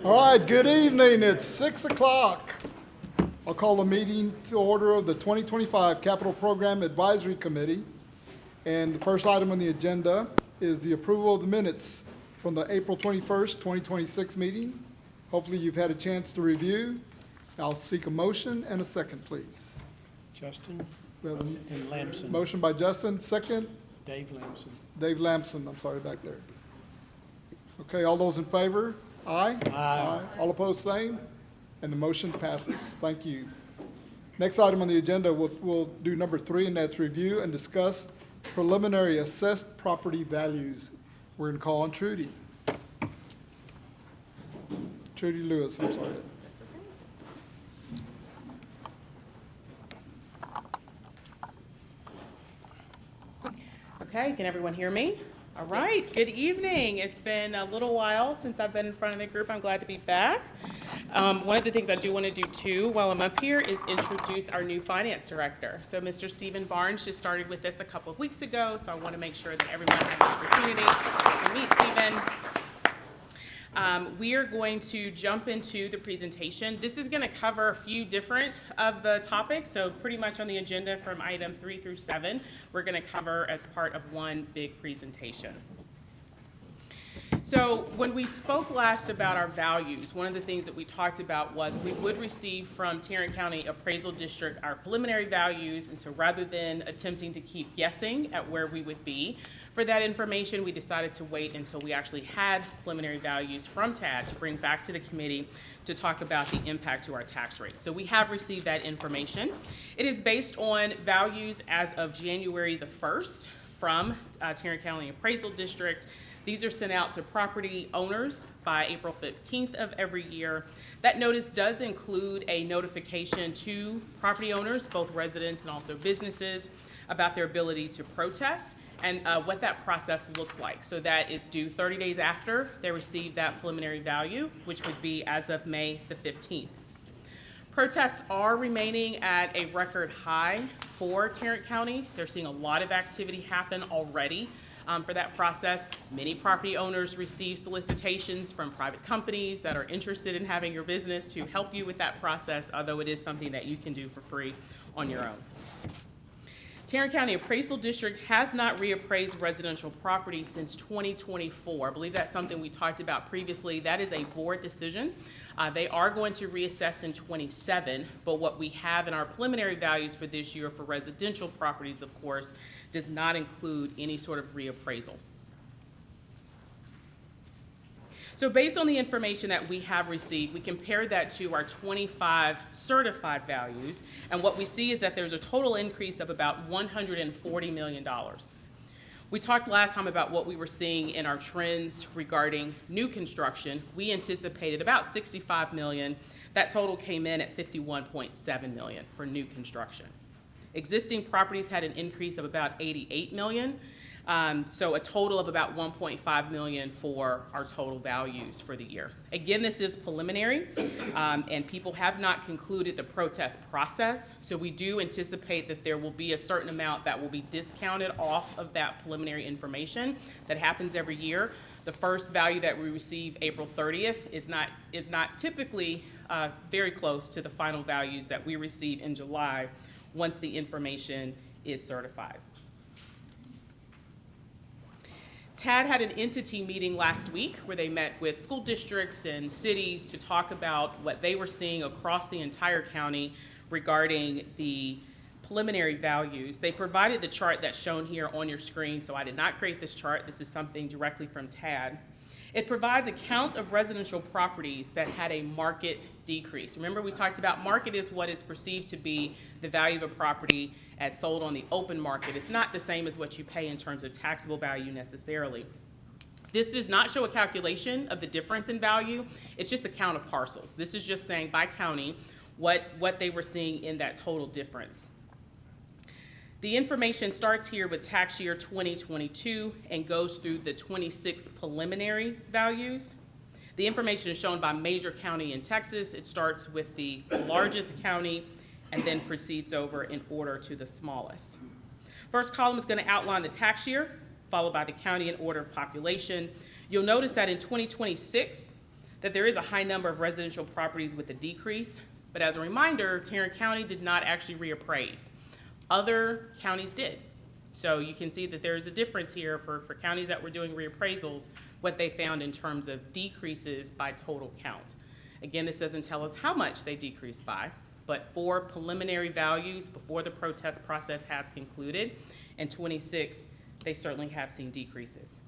All right, good evening. It's 6 o'clock. I'll call the meeting to order of the 2025 Capital Program Advisory Committee. And the first item on the agenda is the approval of the minutes from the April 21st, 2026 meeting. Hopefully you've had a chance to review. I'll seek a motion and a second, please. Justin We have a and Lamson. motion by Justin, second, Dave Lamson. Dave Lamson, I'm sorry, back there. Okay, all those in favor? Aye? Aye. All opposed, same? And the motion passes. Thank you. Next item on the agenda, we'll do number 3, and that's review and discuss preliminary assessed property values. We're going to call on Trudy. Trudy Lewis, I'm sorry. Okay, can everyone hear me? All right, good evening. It's been a little while since I've been in front of the group. I'm glad to be back. One of the things I do want to do too while I'm up here is introduce our new finance director. So Mr. Stephen Barnes just started with us a couple of weeks ago, so I want to make sure that everyone had the opportunity to meet Stephen. We are going to jump into the presentation. This is going to cover a few different of the topics, so pretty much on the agenda from item 3 through 7, we're going to cover as part of one big presentation. So when we spoke last about our values, one of the things that we talked about was we would receive from Tarrant County Appraisal District our preliminary values, and so rather than attempting to keep guessing at where we would be for that information, we decided to wait until we actually had preliminary values from TAD to bring back to the committee to talk about the impact to our tax rate. So we have received that information. It is based on values as of January the 1st from Tarrant County Appraisal District. These are sent out to property owners by April 15th of every year. That notice does include a notification to property owners, both residents and also businesses, about their ability to protest and what that process looks like. So that is due 30 days after they receive that preliminary value, which would be as of May the 15th. Protests are remaining at a record high for Tarrant County. They're seeing a lot of activity happen already. For that process, many property owners receive solicitations from private companies that are interested in having your business to help you with that process, although it is something that you can do for free on your own. Tarrant County Appraisal District has not reappraised residential property since 2024. I believe that's something we talked about previously. That is a board decision. They are going to reassess in 27, but what we have in our preliminary values for this year for residential properties, of course, does not include any sort of reappraisal. So based on the information that we have received, we compared that to our 25 certified values, and what we see is that there's a total increase of about $140 million. We talked last time about what we were seeing in our trends regarding new construction. We anticipated about $65 million. That total came in at $51.7 million for new construction. Existing properties had an increase of about $88 million. So a total of about $1.5 million for our total values for the year. Again, this is preliminary, and people have not concluded the protest process. So we do anticipate that there will be a certain amount that will be discounted off of that preliminary information that happens every year. The first value that we receive April 30th is not typically very close to the final values that we receive in July once the information is certified. TAD had an entity meeting last week where they met with school districts and cities to talk about what they were seeing across the entire county regarding the preliminary values. They provided the chart that's shown here on your screen, so I did not create this chart. This is something directly from TAD. It provides a count of residential properties that had a market decrease. Remember, we talked about market is what is perceived to be the value of a property as sold on the open market. It's not the same as what you pay in terms of taxable value necessarily. This does not show a calculation of the difference in value. It's just the count of parcels. This is just saying by county what they were seeing in that total difference. The information starts here with tax year 2022 and goes through the 26 preliminary values. The information is shown by major county in Texas. It starts with the largest county and then proceeds over in order to the smallest. First column is going to outline the tax year, followed by the county in order of population. You'll notice that in 2026, that there is a high number of residential properties with a decrease, but as a reminder, Tarrant County did not actually reappraise. Other counties did. So you can see that there is a difference here for counties that were doing reappraisals, what they found in terms of decreases by total count. Again, this doesn't tell us how much they decreased by, but for preliminary values before the protest process has concluded, in 26, they certainly have seen decreases.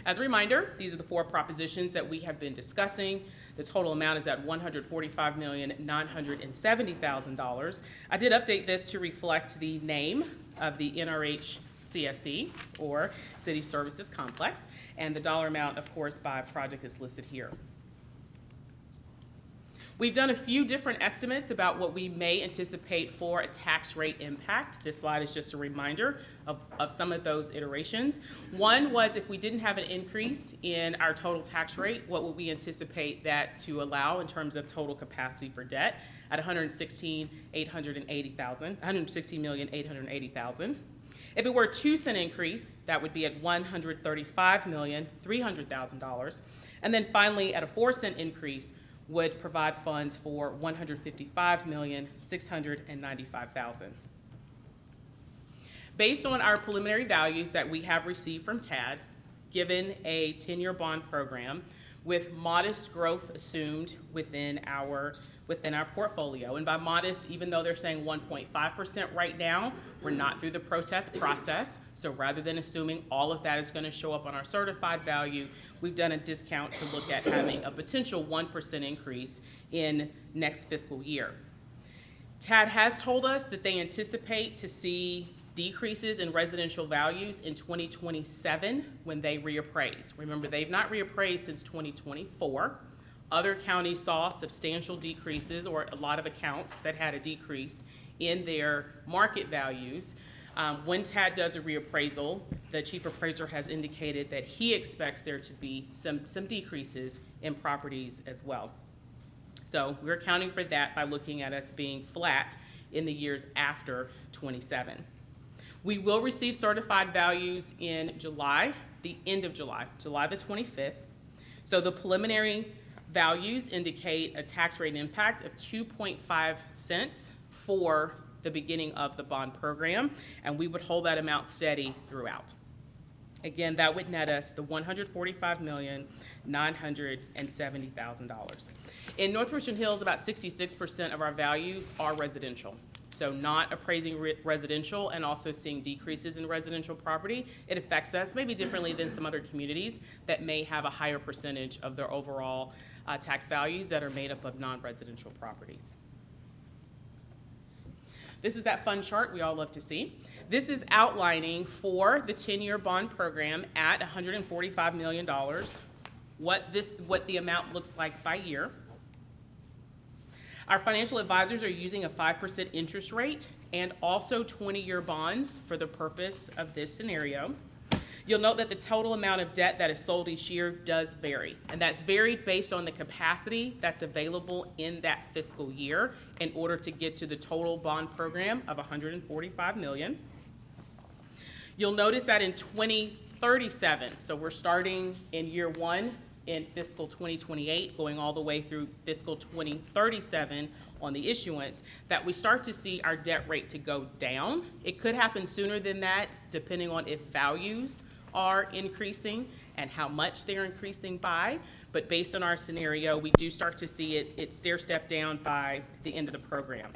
As a reminder, these are the 4 propositions that we have been discussing. The total amount is at $145,970,000. I did update this to reflect the name of the NRH CSE, or City Services Complex, and the dollar amount, of course, by project is listed here. We've done a few different estimates about what we may anticipate for a tax rate impact. This slide is just a reminder of some of those iterations. One was if we didn't have an increase in our total tax rate, what would we anticipate that to allow in terms of total capacity for debt at $116,880,000. If it were a 2-cent increase, that would be at $135,300,000. And then finally, at a 4-cent increase, would provide funds for $155,695,000. Based on our preliminary values that we have received from TAD, given a 10-year bond program with modest growth assumed within our portfolio, and by modest, even though they're saying 1.5% right now, we're not through the protest process, so rather than assuming all of that is going to show up on our certified value, we've done a discount to look at having a potential 1% increase in next fiscal year. TAD has told us that they anticipate to see decreases in residential values in 2027 when they reappraise. Remember, they've not reappraised since 2024. Other counties saw substantial decreases, or a lot of accounts that had a decrease in their market values. When TAD does a reappraisal, the chief appraiser has indicated that he expects there to be some decreases in properties as well. So we're accounting for that by looking at us being flat in the years after 27. We will receive certified values in July, the end of July, July the 25th. So the preliminary values indicate a tax rate impact of 2.5 cents for the beginning of the bond program, and we would hold that amount steady throughout. Again, that would net us the $145,970,000. In North Richland Hills, about 66% of our values are residential. So not appraising residential and also seeing decreases in residential property, it affects us maybe differently than some other communities that may have a higher percentage of their overall tax values that are made up of non-residential properties. This is that fun chart we all love to see. This is outlining for the 10-year bond program at $145 million, what the amount looks like by year. Our financial advisors are using a 5% interest rate and also 20-year bonds for the purpose of this scenario. You'll note that the total amount of debt that is sold each year does vary, and that's varied based on the capacity that's available in that fiscal year in order to get to the total bond program of $145 million. You'll notice that in 2037, so we're starting in year 1 in fiscal 2028, going all the way through fiscal 2037 on the issuance, that we start to see our debt rate to go down. It could happen sooner than that, depending on if values are increasing and how much they're increasing by. But based on our scenario, we do start to see it stair-step down by the end of the program.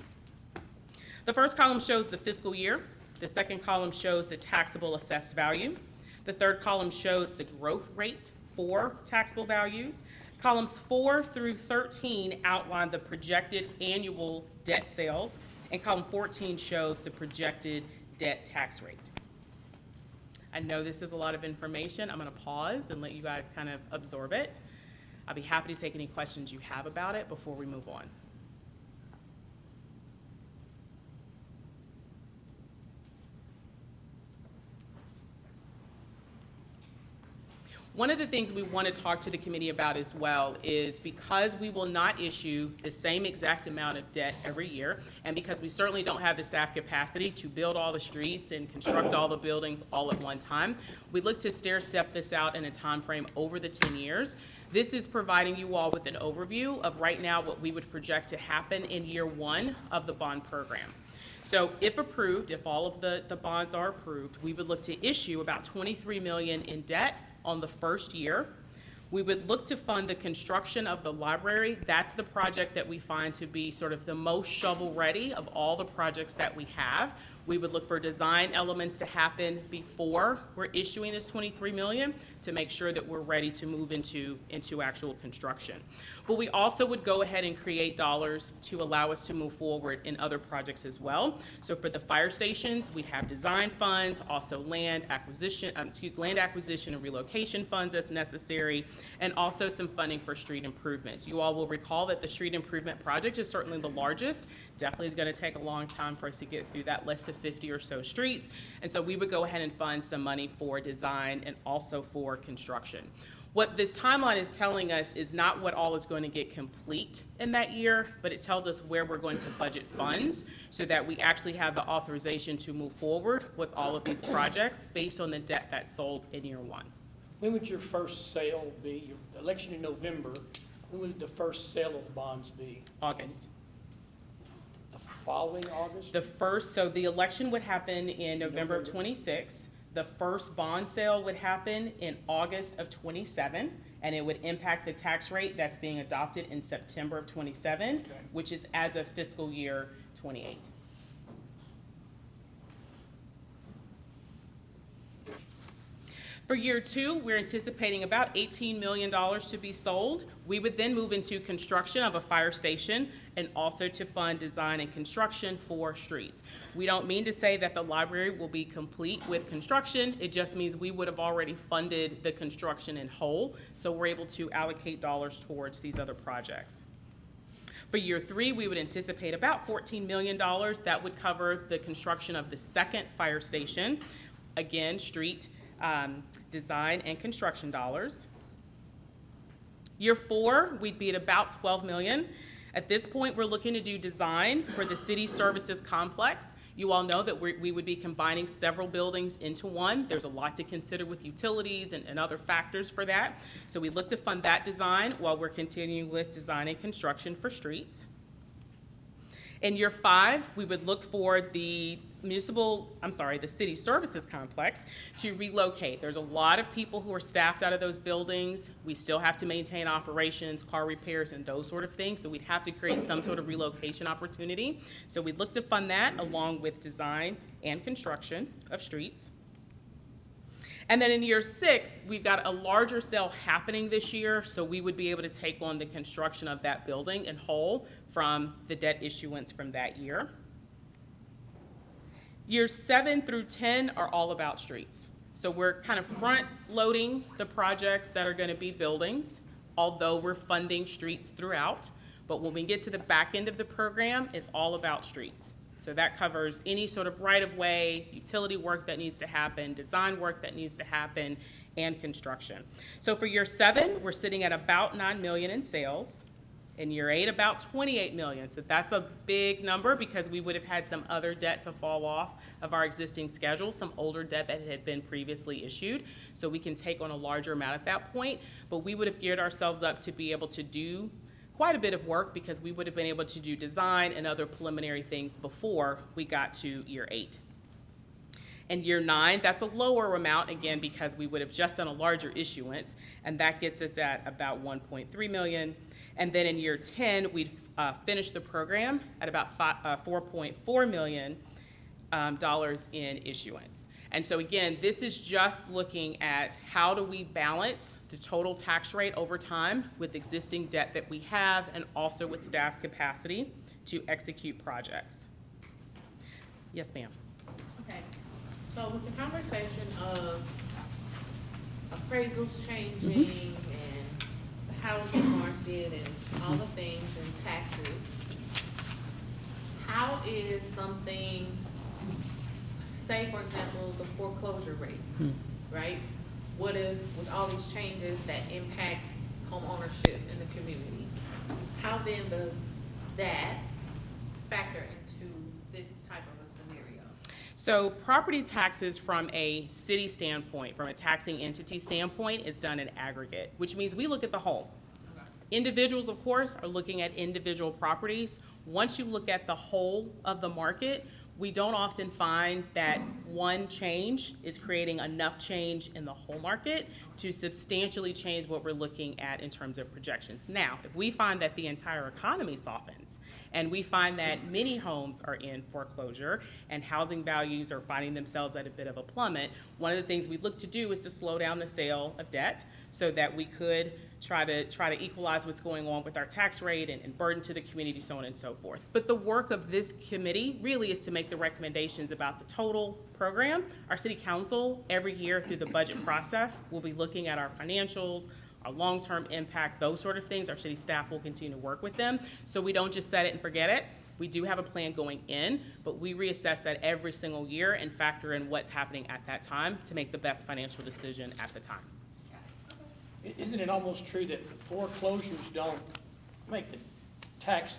The first column shows the fiscal year. The second column shows the taxable assessed value. The third column shows the growth rate for taxable values. Columns 4 through 13 outline the projected annual debt sales, and column 14 shows the projected debt tax rate. I know this is a lot of information. I'm going to pause and let you guys kind of absorb it. I'll be happy to take any questions you have about it before we move on. One of the things we want to talk to the committee about as well is because we will not issue the same exact amount of debt every year, and because we certainly don't have the staff capacity to build all the streets and construct all the buildings all at one time, we look to stair-step this out in a time frame over the 10 years. This is providing you all with an overview of right now what we would project to happen in year 1 of the bond program. So if approved, if all of the bonds are approved, we would look to issue about $23 million in debt on the first year. We would look to fund the construction of the library. That's the project that we find to be sort of the most shovel-ready of all the projects that we have. We would look for design elements to happen before we're issuing this $23 million to make sure that we're ready to move into actual construction. But we also would go ahead and create dollars to allow us to move forward in other projects as well. So for the fire stations, we have design funds, also land acquisition and relocation funds as necessary, and also some funding for street improvements. You all will recall that the street improvement project is certainly the largest. Definitely is going to take a long time for us to get through that list of 50 or so streets. And so we would go ahead and fund some money for design and also for construction. What this timeline is telling us is not what all is going to get complete in that year, but it tells us where we're going to budget funds so that we actually have the authorization to move forward with all of these projects based on the debt that's sold in year 1. When would your first sale be? Your election in November, when would the first sale of the bonds be? August. The following August? So the election would happen in November of 26. The first bond sale would happen in August of 27, and it would impact the tax rate that's being adopted in September of 27, Okay. which is as of fiscal year 28. For year 2, we're anticipating about $18 million to be sold. We would then move into construction of a fire station and also to fund design and construction for streets. We don't mean to say that the library will be complete with construction. It just means we would have already funded the construction in whole, so we're able to allocate dollars towards these other projects. For year 3, we would anticipate about $14 million. That would cover the construction of the second fire station. Again, street design and construction dollars. Year 4, we'd be at about $12 million. At this point, we're looking to do design for the city services complex. You all know that we would be combining several buildings into one. There's a lot to consider with utilities and other factors for that. So we look to fund that design while we're continuing with design and construction for streets. In year 5, we would look for the city services complex to relocate. There's a lot of people who are staffed out of those buildings. We still have to maintain operations, car repairs, and those sort of things, so we'd have to create some sort of relocation opportunity. So we'd look to fund that along with design and construction of streets. And then in year 6, we've got a larger sale happening this year, so we would be able to take on the construction of that building in whole from the debt issuance from that year. Years 7 through 10 are all about streets. So we're kind of front-loading the projects that are going to be buildings, although we're funding streets throughout. But when we get to the back end of the program, it's all about streets. So that covers any sort of right-of-way, utility work that needs to happen, design work that needs to happen, and construction. So for year 7, we're sitting at about $9 million in sales. In year 8, about $28 million. So that's a big number because we would have had some other debt to fall off of our existing schedule, some older debt that had been previously issued. So we can take on a larger amount at that point, but we would have geared ourselves up to be able to do quite a bit of work because we would have been able to do design and other preliminary things before we got to year 8. In year 9, that's a lower amount, again, because we would have just done a larger issuance, and that gets us at about $1.3 million. And then in year 10, we'd finish the program at about $4.4 million in issuance. And so again, this is just looking at how do we balance the total tax rate over time with existing debt that we have and also with staff capacity to execute projects. Yes, ma'am. Okay, so with the conversation of appraisals changing and the housing market and all the things and taxes, how is something, say for example, the foreclosure rate, right? what if, with all these changes that impacts home ownership in the community, how then does that factor into this type of a scenario? So property taxes from a city standpoint, from a taxing entity standpoint, is done in aggregate, which means we look at the whole. Individuals, of course, are looking at individual properties. Once you look at the whole of the market, we don't often find that one change is creating enough change in the whole market to substantially change what we're looking at in terms of projections. Now, if we find that the entire economy softens, and we find that many homes are in foreclosure and housing values are finding themselves at a bit of a plummet, one of the things we look to do is to slow down the sale of debt so that we could try to equalize what's going on with our tax rate and burden to the community, so on and so forth. But the work of this committee really is to make the recommendations about the total program. Our city council, every year through the budget process, will be looking at our financials, our long-term impact, those sort of things. Our city staff will continue to work with them. So we don't just set it and forget it. We do have a plan going in, but we reassess that every single year and factor in what's happening at that time to make the best financial decision at the time. Isn't it almost true that foreclosures don't make the tax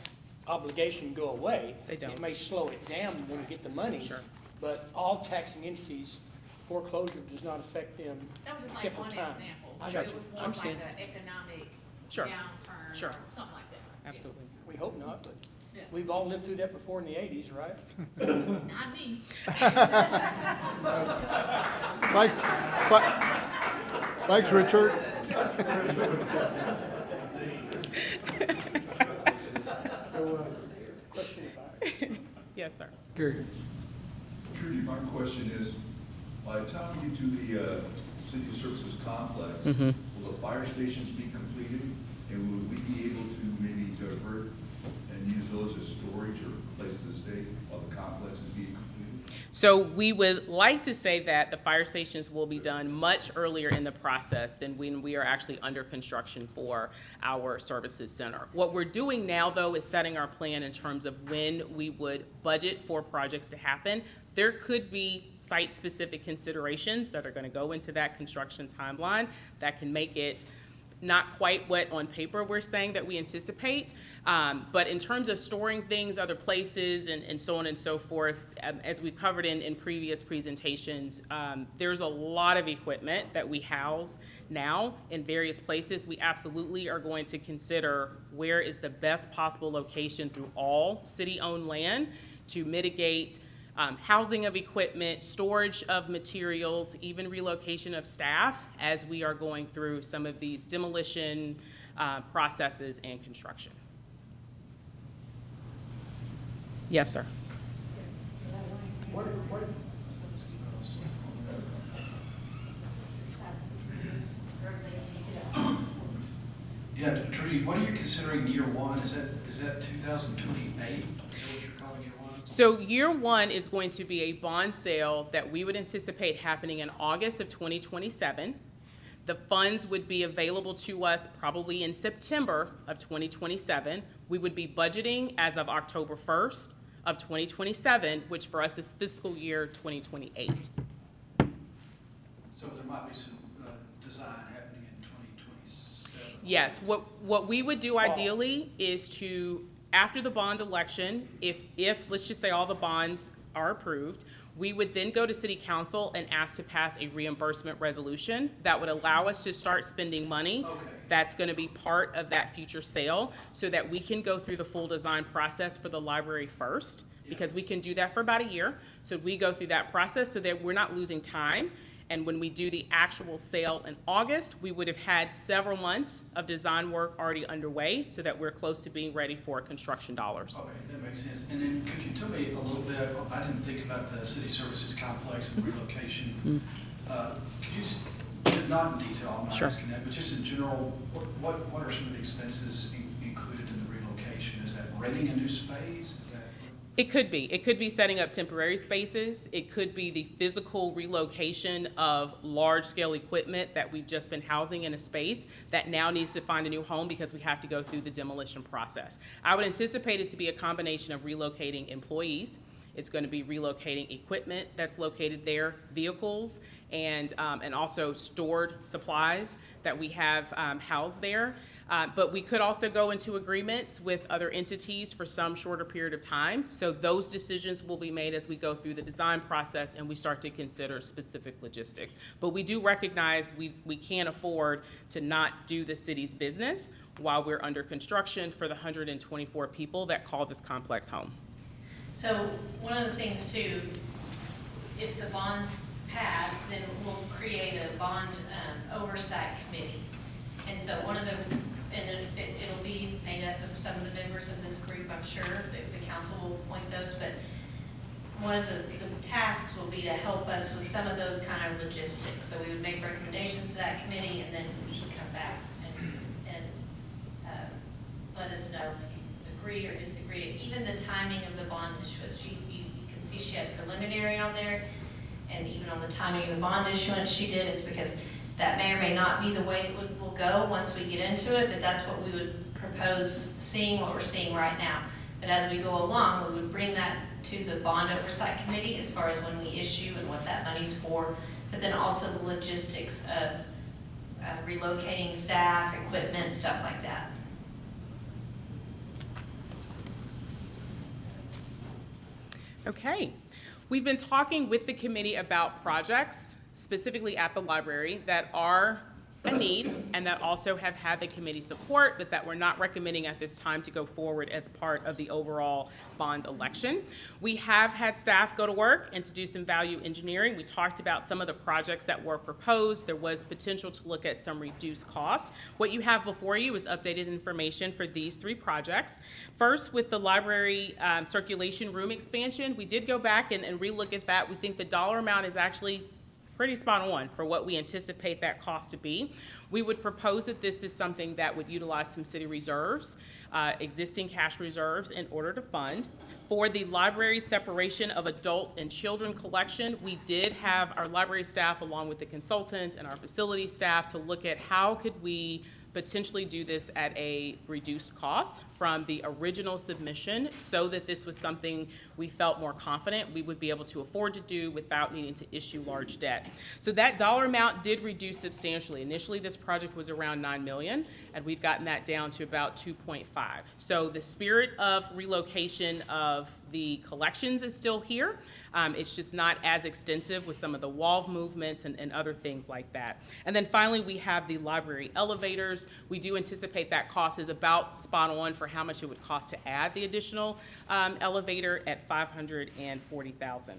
obligation go away? They don't. It may slow it down when we get the money. Sure. But all taxing entities, foreclosure does not affect them That was just like except for one time. example. I It got was you. more I'm like saying, an economic Sure. downturn or Sure. something like that. Absolutely. we hope not, but Yeah. we've all lived through that before in the 80s, right? Not me. Thanks, Richard. Question about it. Yes, sir. Gary. Trudy, my question is, by the time we get to the city services complex, Mm-hmm. will the fire stations be completed? And will we be able to maybe divert and use those as storage or place to stay while the complex is being completed? So we would like to say that the fire stations will be done much earlier in the process than when we are actually under construction for our services center. What we're doing now, though, is setting our plan in terms of when we would budget for projects to happen. There could be site-specific considerations that are going to go into that construction timeline that can make it not quite what on paper we're saying that we anticipate, but in terms of storing things other places and so on and so forth, as we've covered in previous presentations, there's a lot of equipment that we house now in various places. We absolutely are going to consider where is the best possible location through all city-owned land to mitigate housing of equipment, storage of materials, even relocation of staff as we are going through some of these demolition processes and construction. Yes, sir. Yeah, Trudy, what are you considering year one? Is that 2028? Is that what you're calling year one? So year one is going to be a bond sale that we would anticipate happening in August of 2027. The funds would be available to us probably in September of 2027. We would be budgeting as of October 1st of 2027, which for us is fiscal year 2028. So there might be some design happening in 2027? Yes, what we would do ideally is to, after the bond election, if let's just say all the bonds are approved, we would then go to city council and ask to pass a reimbursement resolution that would allow us to start spending money. Okay. That's going to be part of that future sale so that we can go through the full design process for the library first, because we can do that for about a year. So we go through that process so that we're not losing time. And when we do the actual sale in August, we would have had several months of design work already underway so that we're close to being ready for construction dollars. Okay, that makes sense. And then could you tell me a little bit, I didn't think about the city services complex and relocation. Could you just, not in detail, I'm not Sure. asking that, but just in general, what are some of the expenses included in the relocation? Is that renting a new space? Is that? It could be. It could be setting up temporary spaces. It could be the physical relocation of large-scale equipment that we've just been housing in a space that now needs to find a new home because we have to go through the demolition process. I would anticipate it to be a combination of relocating employees. It's going to be relocating equipment that's located there, vehicles, and also stored supplies that we have housed there. But we could also go into agreements with other entities for some shorter period of time. So those decisions will be made as we go through the design process and we start to consider specific logistics. But we do recognize we can't afford to not do the city's business while we're under construction for the 124 people that call this complex home. So one of the things too, if the bonds pass, then we'll create a bond oversight committee. And so one of the, and it'll be made up of some of the members of this group, I'm sure, the council will appoint those, but one of the tasks will be to help us with some of those kind of logistics. So we would make recommendations to that committee, and then we should come back and let us know if you agree or disagree. Even the timing of the bond issuance, you can see she had preliminary on there, and even on the timing of the bond issuance she did, it's because that may or may not be the way it will go once we get into it, but that's what we would propose seeing, what we're seeing right now. But as we go along, we would bring that to the bond oversight committee as far as when we issue and what that money's for, but then also the logistics of relocating staff, equipment, stuff like that. Okay. We've been talking with the committee about projects, specifically at the library, that are a need and that also have had the committee support, but that we're not recommending at this time to go forward as part of the overall bond election. We have had staff go to work and to do some value engineering. We talked about some of the projects that were proposed. There was potential to look at some reduced costs. What you have before you is updated information for these 3 projects. First, with the library circulation room expansion, we did go back and relook at that. We think the dollar amount is actually pretty spot on for what we anticipate that cost to be. We would propose that this is something that would utilize some city reserves, existing cash reserves, in order to fund. For the library separation of adult and children collection, we did have our library staff along with the consultant and our facility staff to look at how could we potentially do this at a reduced cost from the original submission, so that this was something we felt more confident we would be able to afford to do without needing to issue large debt. So that dollar amount did reduce substantially. Initially, this project was around $9 million, and we've gotten that down to about 2.5. So the spirit of relocation of the collections is still here. It's just not as extensive with some of the wall movements and other things like that. And then finally, we have the library elevators. We do anticipate that cost is about spot on for how much it would cost to add the additional elevator at $540,000.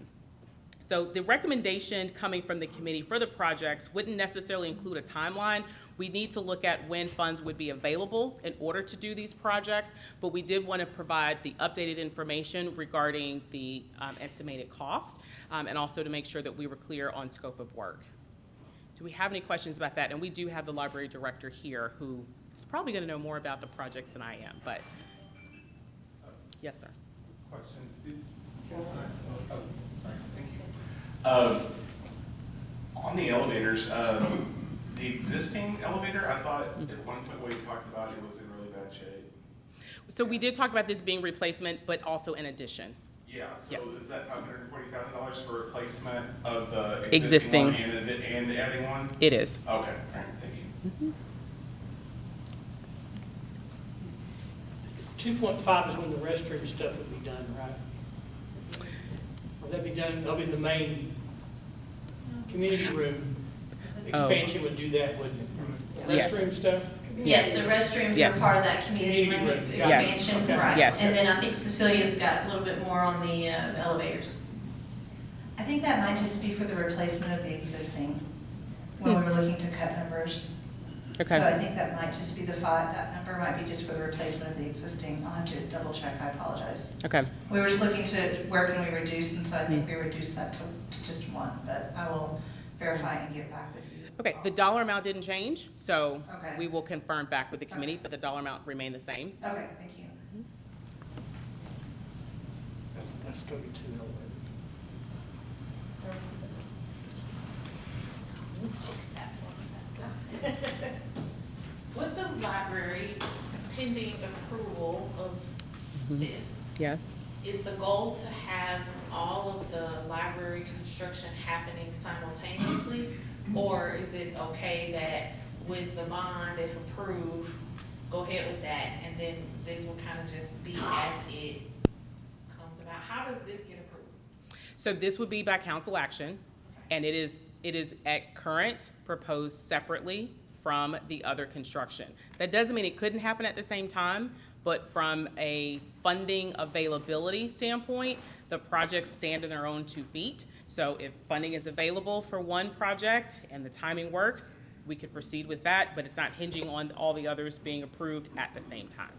So the recommendation coming from the committee for the projects wouldn't necessarily include a timeline. We need to look at when funds would be available in order to do these projects, but we did want to provide the updated information regarding the estimated cost, and also to make sure that we were clear on scope of work. Do we have any questions about that? And we do have the library director here who is probably going to know more about the projects than I am, but yes, sir. Question. Sorry, thank you. On the elevators, the existing elevator, I thought at one point where you talked about it was in really bad shape. So we did talk about this being replacement, but also an addition. Yeah, so Yes. is that $540,000 for replacement of the Existing. one and adding one? It is. Okay, all right, thank you. 2.5 is when the restroom stuff would be done, right? Or that'd be done, that'll be the main community room. Expansion would do that, wouldn't it? The Yes. restroom stuff? Yes, the restrooms are Yes. part of that community Community room room, yes. expansion, Okay. right? Yes. And then I think Cecilia's got a little bit more on the elevators. I think that might just be for the replacement of the existing, when we were looking to cut numbers. So I Okay. think that might just be that number might be just for the replacement of the existing. I'll have to double check, I apologize. Okay. We were just looking to where can we reduce, and so I think we reduced that to just 1, but I will verify and get back with you. Okay, the dollar amount didn't change, so Okay. we will confirm back with the committee, Okay. but the dollar amount remained the same. Okay, thank you. That's gonna be 2 elevators. With the library pending approval of this, Yes. is the goal to have all of the library construction happening simultaneously? Or is it okay that with the bond, if approved, go ahead with that, and then this will kind of just be as it comes about? How does this get approved? So this would be by council action, and it is at current proposed separately from the other construction. That doesn't mean it couldn't happen at the same time, but from a funding availability standpoint, the projects stand on their own 2 feet. So if funding is available for one project and the timing works, we could proceed with that, but it's not hinging on all the others being approved at the same time.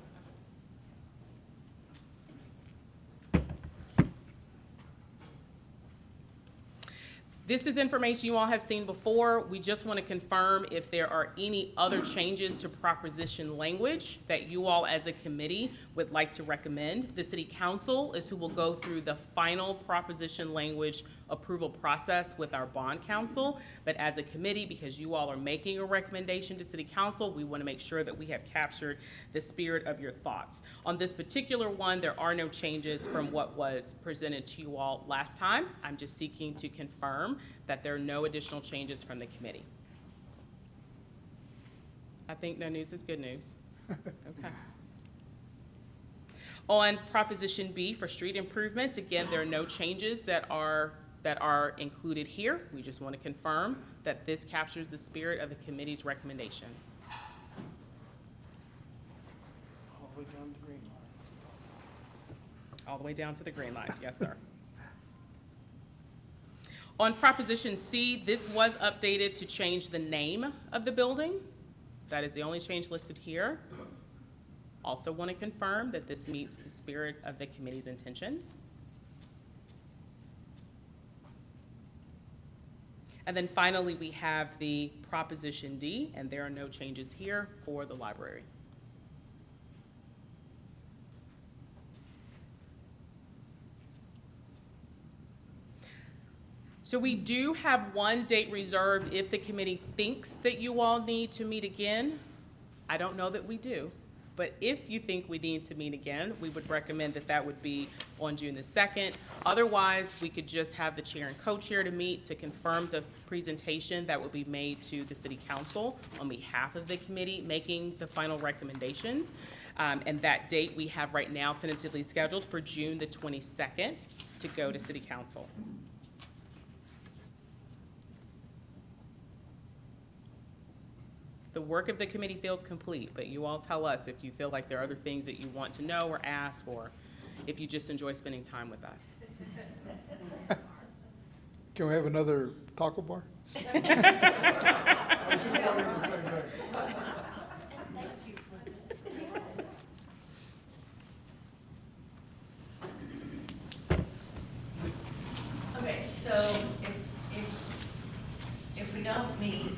This is information you all have seen before. We just want to confirm if there are any other changes to proposition language that you all as a committee would like to recommend. The city council is who will go through the final proposition language approval process with our bond council. But as a committee, because you all are making a recommendation to city council, we want to make sure that we have captured the spirit of your thoughts. On this particular one, there are no changes from what was presented to you all last time. I'm just seeking to confirm that there are no additional changes from the committee. I think no news is good news. Okay. On Proposition B for street improvements, again, there are no changes that are included here. We just want to confirm that this captures the spirit of the committee's recommendation. All the way down to the green line. All the way down to the green line, yes, sir. On Proposition C, this was updated to change the name of the building. That is the only change listed here. Also want to confirm that this meets the spirit of the committee's intentions. And then finally, we have the Proposition D, and there are no changes here for the library. So we do have one date reserved if the committee thinks that you all need to meet again. I don't know that we do, but if you think we need to meet again, we would recommend that that would be on June the 2nd. Otherwise, we could just have the chair and co-chair to meet to confirm the presentation that will be made to the city council on behalf of the committee, making the final recommendations. And that date we have right now tentatively scheduled for June the 22nd to go to city council. The work of the committee feels complete, but you all tell us if you feel like there are other things that you want to know or ask, or if you just enjoy spending time with us. Can we have another taco bar? Okay, so if we don't meet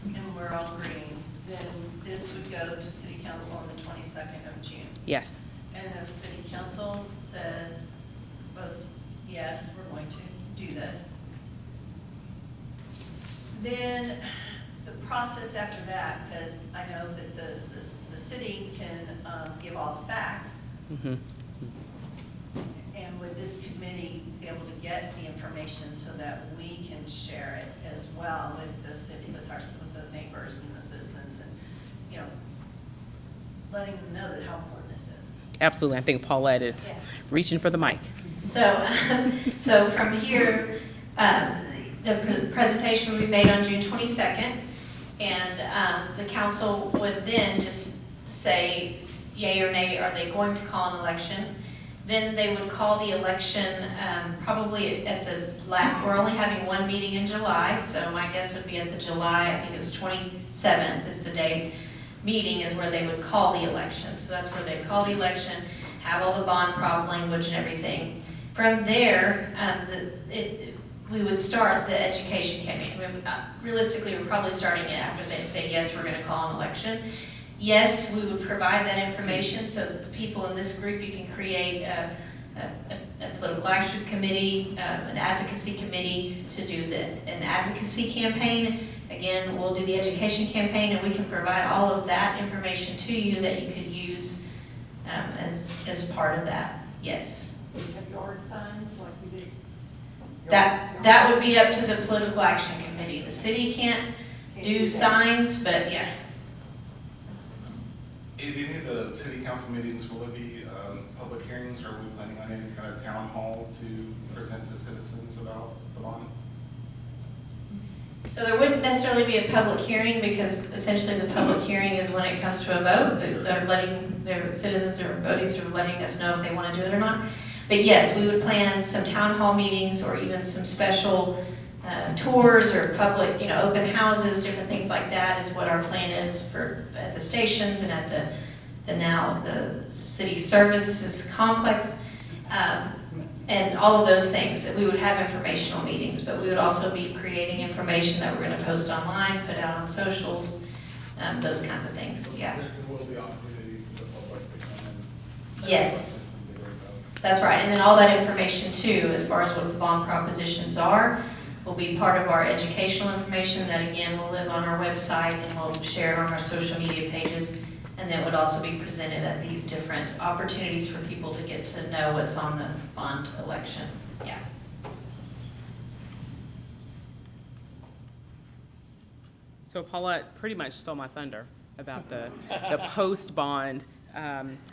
and we're all agreeing, then this would go to city council on the 22nd of June. Yes. And if city council votes yes, we're going to do this, then the process after that, because I know that the city can give all the facts, Mm-hmm. and would this committee be able to get the information so that we can share it as well with the city, with the neighbors and the citizens, and, you know, letting them know that how important this is? Absolutely. I think Paulette is reaching for the mic. So from here, the presentation will be made on June 22nd, and the council would then just say yay or nay, are they going to call an election? Then they would call the election probably at the we're only having one meeting in July, so my guess would be at the July, I think it's 27th is the day, meeting is where they would call the election. So that's where they'd call the election, have all the bond prop language and everything. From there, we would start the education campaign. Realistically, we're probably starting it after they say, yes, we're going to call an election. Yes, we would provide that information so that the people in this group, you can create a political action committee, an advocacy committee to do an advocacy campaign. Again, we'll do the education campaign, and we can provide all of that information to you that you could use as part of that. Yes. We have yard signs like we did. That would be up to the political action committee. The city can't do signs, but yeah. In any of the city council meetings, will there be public hearings, or are we planning on any kind of town hall to present to citizens about the bond? So there wouldn't necessarily be a public hearing, because essentially the public hearing is when it comes to a vote. They're letting their citizens or voties are letting us know if they want to do it or not. But yes, we would plan some town hall meetings, or even some special tours or public, open houses, different things like that is what our plan is for at the stations and at the city services complex. And all of those things. We would have informational meetings, but we would also be creating information that we're going to post online, put out on socials, those kinds of things, yeah. There will be opportunities for the public to come in. Yes, that's right. And then all that information too, as far as what the bond propositions are, will be part of our educational information that again will live on our website, and we'll share it on our social media pages. And then would also be presented at these different opportunities for people to get to know what's on the bond election. Yeah. So Paulette pretty much stole my thunder about the post-bond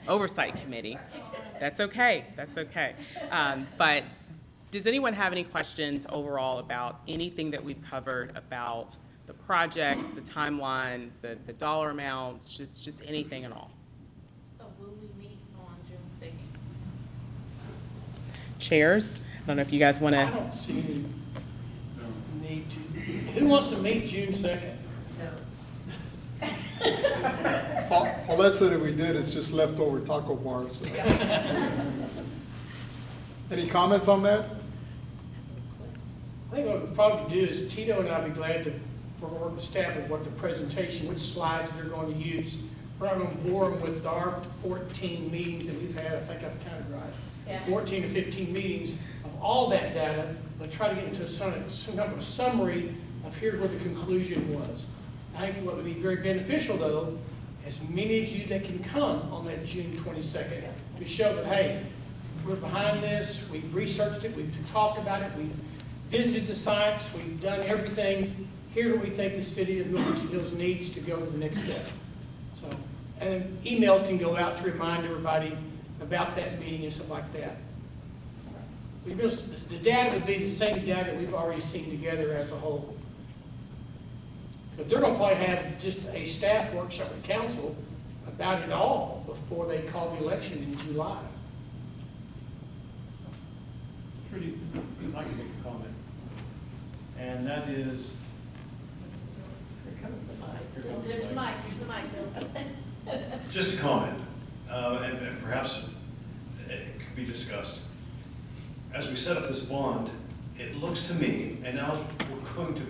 oversight committee. That's okay, that's okay. But does anyone have any questions overall about anything that we've covered about the projects, the timeline, the dollar amounts, just anything at all? So will we meet on June 2nd? Chairs, I don't know if you guys want I to, don't see any need to. Who wants to meet June 2nd? Paulette said if we did, it's just leftover taco bars. So. Any comments on that? I think what we'll probably do is Tito and I'll be glad to work with staff with what the presentation, which slides they're going to use. We're not going to bore them with our 14 meetings that we've had. I think I've counted right. Yeah. 14 to 15 meetings of all that data, but try to get into some kind of a summary of here's where the conclusion was. I think what would be very beneficial, though, as many of you that can come on that June 22nd to show that, hey, we're behind this, we've researched it, we've talked about it, we've visited the sites, we've done everything. Here's what we think the city of North Richland Hills needs to go to the next step. So, and email can go out to remind everybody about that meeting and stuff like that. Because the data would be the same data we've already seen together as a whole. So they're going to probably have just a staff workshop with council about it all before they call the election in July. Trudy, I'd like to make a comment. And that is. Here comes the mic. Here comes the There's the mic. mic, here's the mic, Bill. Just a comment, and perhaps it could be discussed. As we set up this bond, it looks to me, and now we're going to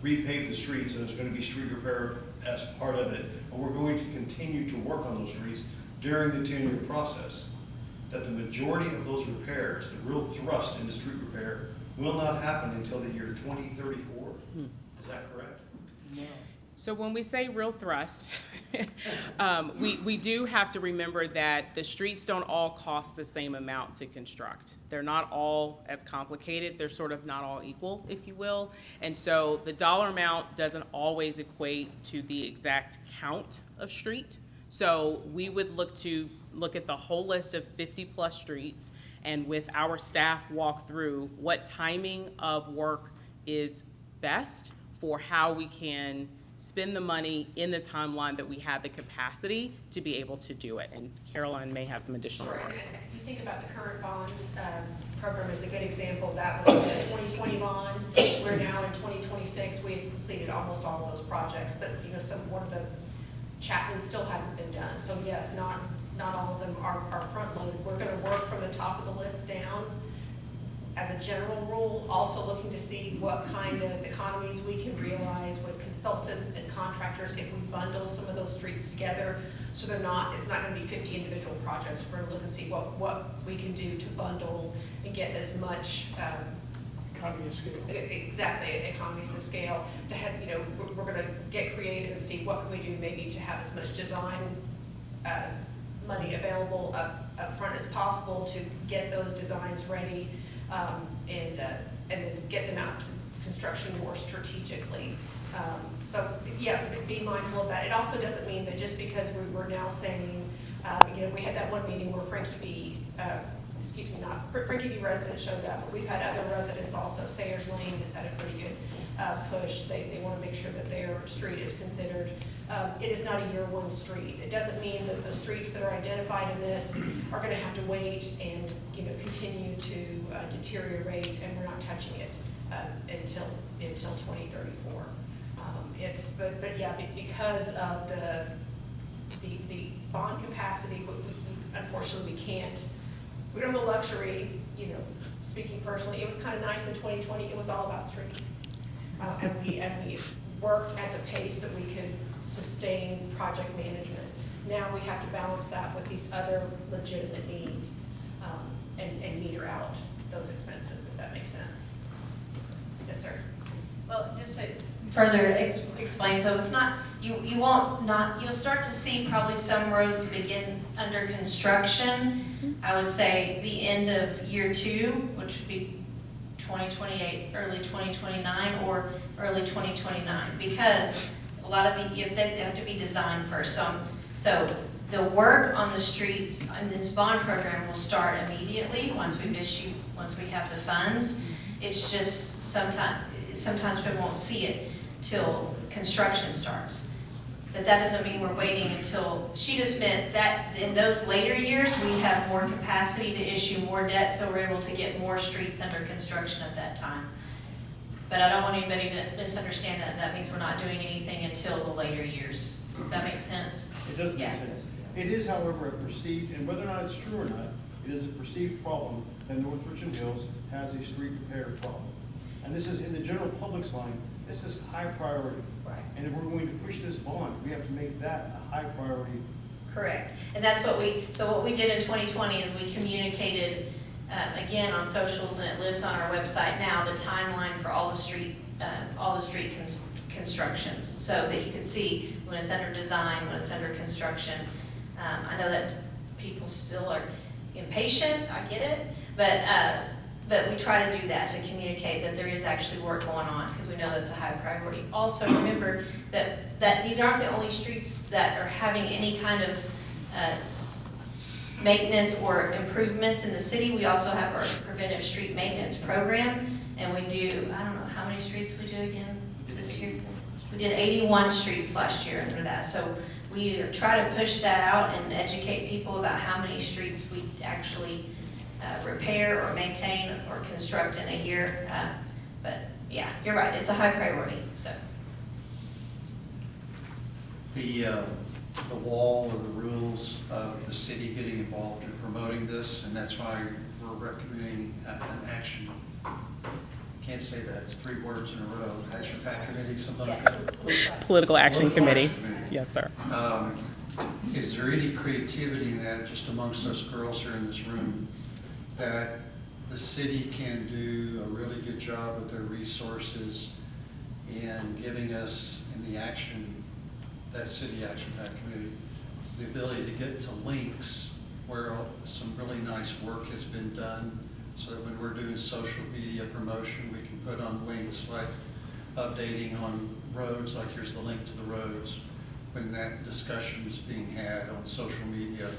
repave the streets, and there's going to be street repair as part of it, and we're going to continue to work on those streets during the 10-year process, that the majority of those repairs, the real thrust into street repair, will not happen until the year 2034. Is that correct? No. so when we say real thrust, we do have to remember that the streets don't all cost the same amount to construct. They're not all as complicated. They're sort of not all equal, if you will. And so the dollar amount doesn't always equate to the exact count of street. So we would look at the whole list of 50+ streets, and with our staff walk through what timing of work is best for how we can spend the money in the timeline that we have the capacity to be able to do it. And Caroline may have some additional Sure, and remarks. if you think about the current bond program as a good example, that was the 2020 bond. We're now in 2026. We've completed almost all of those projects, but one of the Chapman still hasn't been done. So yes, not all of them are front loaded. We're going to work from the top of the list down as a general rule, also looking to see what kind of economies we can realize with consultants and contractors if we bundle some of those streets together. So it's not going to be 50 individual projects. We're going to look and see what we can do to bundle and get as much Economy of scale. exactly economies of scale to have, we're going to get creative and see what can we do maybe to have as much design money available up front as possible to get those designs ready, and then get them out to construction more strategically. So yes, be mindful of that. It also doesn't mean that just because we're now saying, we had that one meeting where Frankie B, Frankie B residents showed up, but we've had other residents also. Sayers Lane has had a pretty good push. They want to make sure that their street is considered. It is not a year one street. It doesn't mean that the streets that are identified in this are going to have to wait and continue to deteriorate, and we're not touching it until 2034. But yeah, because of the bond capacity, unfortunately we don't have the luxury, speaking personally, it was kind of nice in 2020, it was all about streets. And we worked at the pace that we could sustain project management. Now we have to balance that with these other legitimate needs, and meter out those expenses, if that makes sense. Yes, sir. Well, just to further explain, so it's not, you'll start to see probably some roads begin under construction. I would say the end of year 2, which would be 2028, early 2029, or early 2029, because a lot of they have to be designed first. So the work on the streets in this bond program will start immediately once we have the funds. It's just sometimes we won't see it till construction starts. But that doesn't mean we're waiting until, she just meant that in those later years, we have more capacity to issue more debt, so we're able to get more streets under construction at that time. But I don't want anybody to misunderstand that. That means we're not doing anything until the later years. Does that make sense? It does make Yeah. sense. It is, however, a perceived, and whether or not it's true or not, it is a perceived problem that North Richland Hills has a street repair problem. And this is in the general public's mind, this is high priority. Right. And if we're going to push this bond, we have to make that a high priority. Correct. And that's what we did in 2020 is we communicated, again, on socials, and it lives on our website now, the timeline for all the street constructions, so that you could see when it's under design, when it's under construction. I know that people still are impatient, I get it, but we try to do that to communicate that there is actually work going on, because we know that's a high priority. Also, remember that these aren't the only streets that are having any kind of maintenance or improvements in the city. We also have our preventive street maintenance program, and we do, I don't know, how many streets did we do again this year? We did 81 streets last year under that. So we try to push that out and educate people about how many streets we actually repair or maintain or construct in a year. But yeah, you're right, it's a high priority, so. The wall or the rules of the city getting involved in promoting this, and that's why we're recommending an action. Can't say that, it's 3 words in a row. Action Pact Committee, something like that. Political Action Committee. Action Committee. Yes, sir. Is there any creativity in that, just amongst us girls here in this room, that the city can do a really good job with their resources in giving us in the action, that City Action Pact Committee, the ability to get to links where some really nice work has been done, so that when we're doing social media promotion, we can put on links like updating on roads, like here's the link to the roads, when that discussion is being had on social media.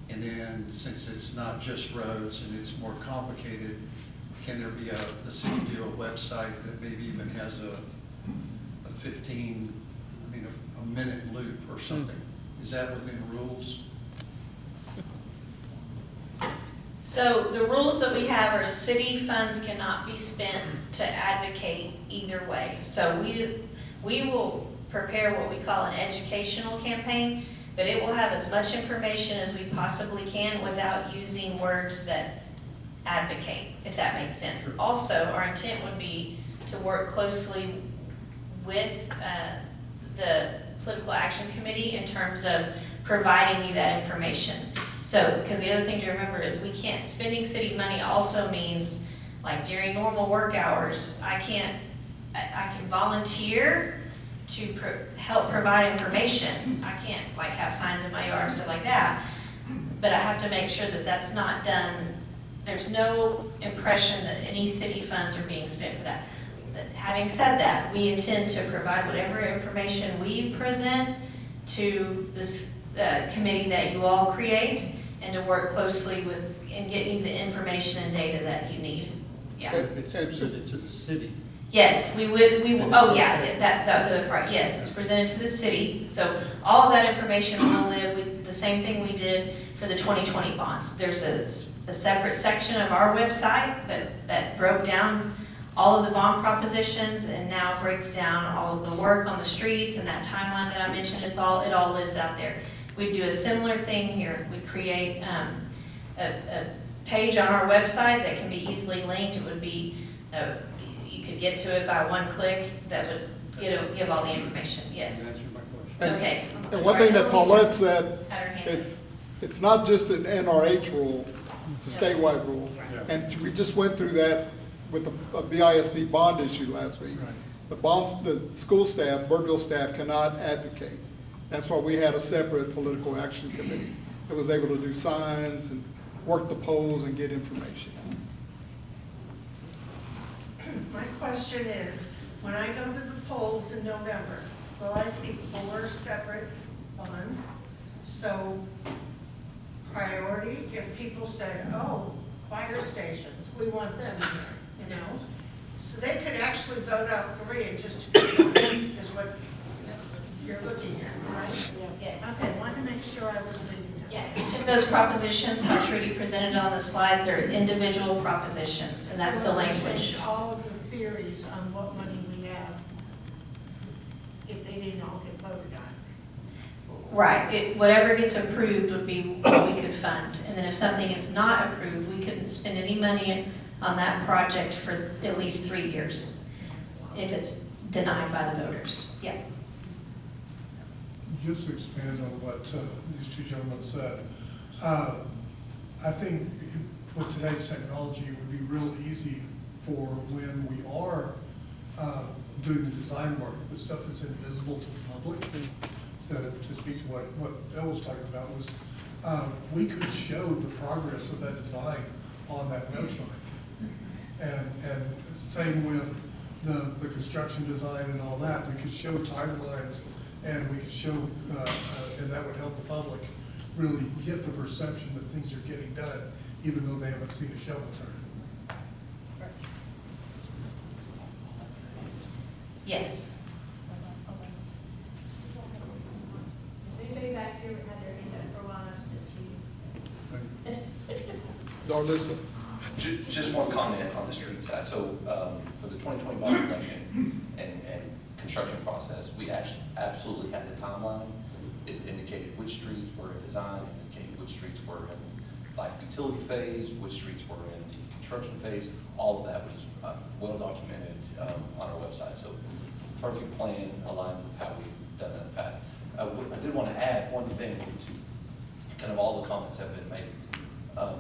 And then, since it's not just roads and it's more complicated, can there be the city do a website that maybe even has a minute loop or something? Is that within rules? So the rules that we have are city funds cannot be spent to advocate either way. So we will prepare what we call an educational campaign, but it will have as much information as we possibly can without using words that advocate, if that makes sense. Also, our intent would be to work closely with the Political Action Committee in terms of providing you that information. So, because the other thing to remember is spending city money also means, like during normal work hours, I can volunteer to help provide information. I can't like have signs in my yard, stuff like that. but I have to make sure that that's not done. There's no impression that any city funds are being spent for that. But having said that, we intend to provide whatever information we present to this committee that you all create, and to work closely with, and get you the information and data that you need. Yeah. It's Presented to the city. Yes, we would, oh yeah, that was the other part, yes, it's presented to the city, so all of that information will live, the same thing we did for the 2020 bonds. There's a separate section of our website that broke down all of the bond propositions, and now breaks down all of the work on the streets and that timeline that I mentioned. It all lives out there. We do a similar thing here. We create a page on our website that can be easily linked. It would be, you could get to it by one click that would give all the information. Yes. Answer my question. Okay. And one thing that Paulette said, Had her hand up. it's not just an NRH rule, it's a statewide rule. And we just went through that with the BISD bond issue last week. The school staff, Burtville staff cannot advocate. That's why we had a separate political action committee that was able to do signs and work the polls and get information. My question is, when I go to the polls in November, will I see 4 separate bonds? So priority, if people said, oh, fire stations, we want them in there, you know? So they could actually vote out 3 and just pick one is what you're looking at, right? Yeah. Okay, wanted to make sure I was reading that. Yeah, each of those propositions, how Trudy presented on the slides, are individual propositions, and that's the language. All of the theories on what money we have, if they didn't all get voted on. Right, whatever gets approved would be what we could fund. And then if something is not approved, we couldn't spend any money on that project for at least 3 years, if it's denied by the voters. Yeah. Just to expand on what these two gentlemen said, I think with today's technology, it would be real easy for when we are doing the design work, the stuff that's invisible to the public. To speak to what Elle was talking about was, we could show the progress of that design on that website. And same with the construction design and all that, we could show timelines, and we could show, and that would help the public really get the perception that things are getting done, even though they haven't seen a shovel turn. Yes. Anybody back here had their hand up for a while? Darlissa. Just one comment on the street side. So for the 2020 bond election and construction process, we actually absolutely had the timeline. It indicated which streets were in design, it indicated which streets were in like utility phase, which streets were in the construction phase. All of that was well documented on our website. So perfect plan aligned with how we've done that in the past. I did want to add one thing to kind of all the comments that have been made.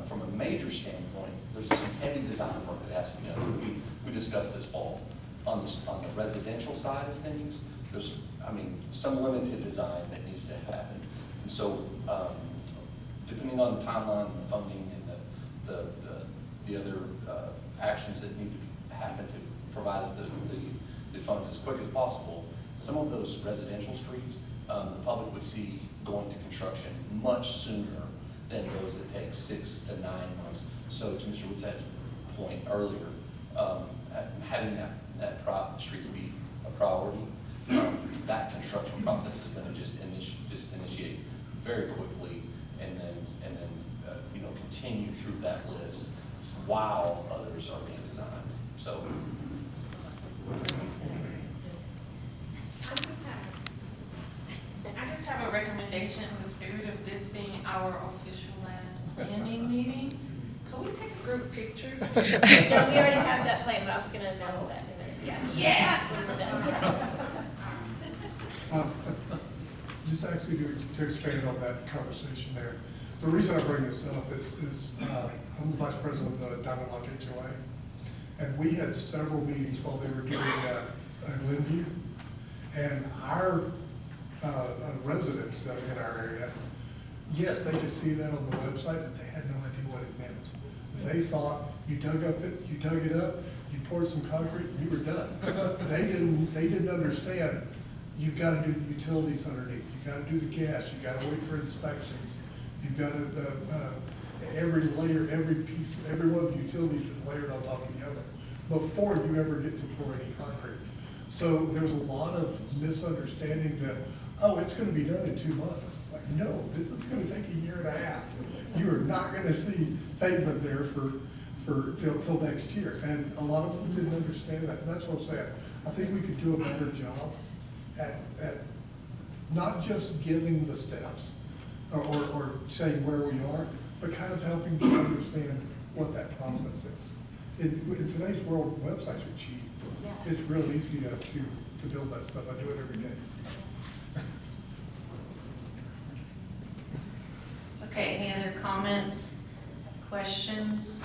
From a major standpoint, there's some heavy design work that has to be done. We discussed this fall. On the residential side of things, there's, some limited design that needs to happen. And so, depending on the timeline, the funding, and the other actions that need to happen to provide us the funds as quick as possible, some of those residential streets, the public would see going to construction much sooner than those that take 6 to 9 months. So to Mr. Woodhead's point earlier, having that streets be a priority, that construction process is going to just initiate very quickly, and then continue through that list while others are being designed. So. I just have a recommendation in the spirit of this being our official last planning meeting. Could we take a group picture? No, we already have that plan, but I was going to announce that in a minute. Yeah. Yes! Just actually to expand on that conversation there. The reason I bring this up is I'm the vice president of the Diamond Lock HOA, and we had several meetings while they were doing Glenview, and our residents that are in our area yes, they could see that on the website, but they had no idea what it meant. They thought you dug it up, you poured some concrete, and you were done. They didn't understand, you've got to do the utilities underneath, you've got to do the gas, you've got to wait for inspections, you've got to, every layer, every piece, every one of the utilities is layered on top of the other before you ever get to pour any concrete. So there's a lot of misunderstanding that, oh, it's going to be done in 2 months. It's like, no, this is going to take a year and a half. You are not going to see pavement there for till next year. And a lot of them didn't understand that. And that's what I'm saying. I think we could do a better job at not just giving the steps or saying where we are, but kind of helping to understand what that process is. In today's world, websites are cheap. Yeah. It's real easy to build that stuff. I do it every day. Okay, any other comments, questions?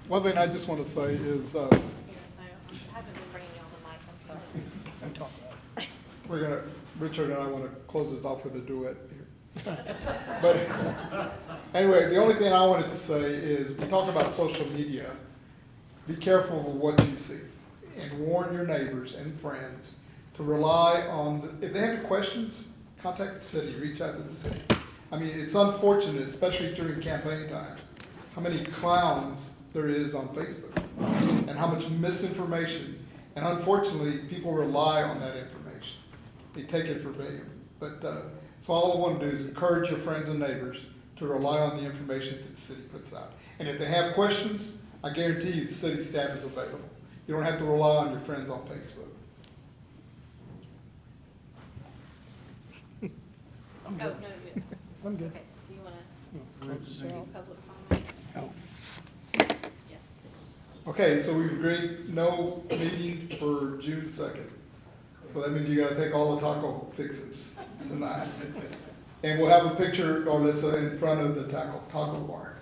One thing I just want to say is, I haven't been bringing you on the mic, I'm sorry. Richard and I want to close this off with a duet here. But anyway, the only thing I wanted to say is, we talk about social media. Be careful of what you see, and warn your neighbors and friends to rely on, if they have any questions, contact the city, reach out to the city. I mean, it's unfortunate, especially during campaign times, how many clowns there is on Facebook, and how much misinformation, and unfortunately, people rely on that information. They take it verbatim. But, so all I want to do is encourage your friends and neighbors to rely on the information that the city puts out. And if they have questions, I guarantee you the city staff is available. You don't have to rely on your friends on Facebook. Oh, no, you- I'm good. okay, do you want to share public comment? Oh. Yes. Okay, so we've agreed no meeting for June 2nd. So that means you gotta take all the taco fixes tonight. And we'll have a picture, Alyssa, in front of the taco bar.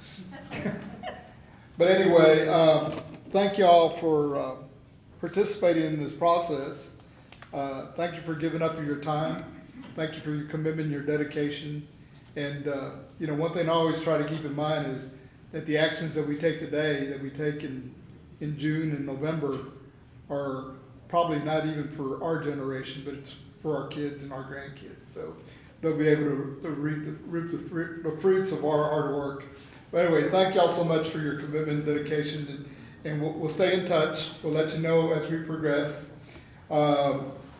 But anyway, thank y'all for participating in this process. Thank you for giving up your time. Thank you for your commitment, your dedication. And, you know, one thing I always try to keep in mind is that the actions that we take today, that we take in June and November, are probably not even for our generation, but it's for our kids and our grandkids. So they'll be able to reap the fruits of our hard work. But anyway, thank y'all so much for your commitment and dedication, and we'll stay in touch. We'll let you know as we progress.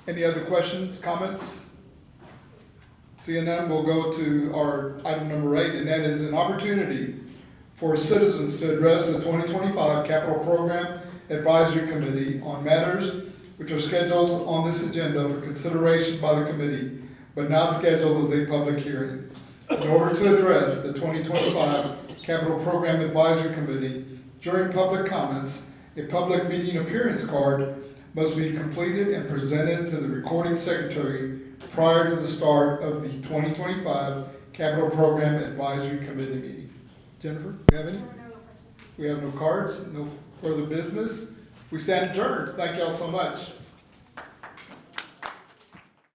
Any other questions, comments? Seeing none, we'll go to our item number 8, and that is an opportunity for citizens to address the 2025 Capital Program Advisory Committee on matters which are scheduled on this agenda for consideration by the committee, but not scheduled as a public hearing. In order to address the 2025 Capital Program Advisory Committee during public comments, a public meeting appearance card must be completed and presented to the recording secretary prior to the start of the 2025 Capital Program Advisory Committee meeting. Jennifer, do you have any? We have no cards, no further business. We stand adjourned. Thank y'all so much.